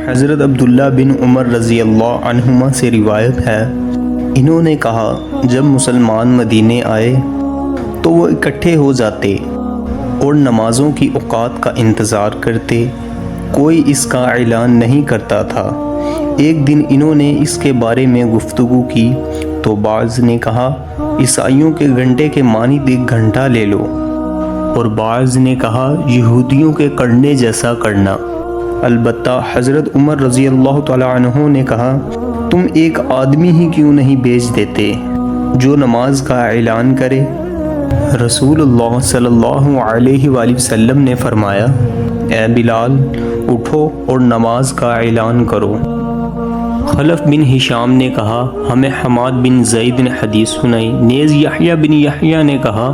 حضرت عبداللہ بن عمر رضی اللہ عنہما سے روایت ہے، انہوں نے کہا جب مسلمان مدینے آئے تو وہ اکٹھے ہو جاتے اور نمازوں کی اوقات کا انتظار کرتے، کوئی اس کا اعلان نہیں کرتا تھا۔ ایک دن انہوں نے اس کے بارے میں گفتگو کی تو بعض نے کہا عیسائیوں کے گھنٹے کے مانند ایک گھنٹہ لے لو، اور بعض نے کہا یہودیوں کے کرنے جیسا کرنا۔ البتہ حضرت عمر رضی اللہ تعالی عنہ نے کہا تم ایک آدمی ہی کیوں نہیں بھیج دیتے جو نماز کا اعلان کرے؟ رسول اللہ صلی اللہ علیہ وآلہ وسلم نے فرمایا، اے بلال اٹھو اور نماز کا اعلان کرو۔ خلف بن ہشام نے کہا ہمیں حماد بن زید نے حدیث سنائی، نیز یحییٰ بن یحییٰ نے کہا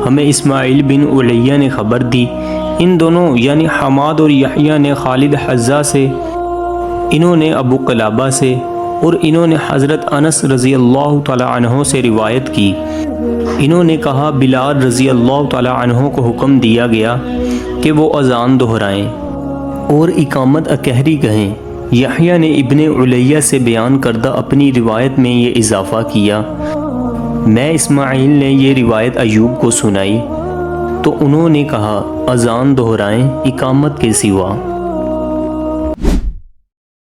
ہمیں اسماعیل بن علیہ نے خبر دی۔ ان دونوں یعنی حماد اور یحییٰ نے خالد حذا سے، انہوں نے ابو قلابہ سے، اور انہوں نے حضرت انس رضی اللہ تعالی عنہ سے روایت کی۔ انہوں نے کہا بلال رضی اللہ تعالی عنہ کو حکم دیا گیا کہ وہ اذان دہرائیں اور اقامت اکہری کہیں۔ یحییٰ نے ابن علیہ سے بیان کردہ اپنی روایت میں یہ اضافہ کیا، میں اسماعیل نے یہ روایت ایوب کو سنائی تو انہوں نے کہا اذان دہرائیں اقامت کے سوا۔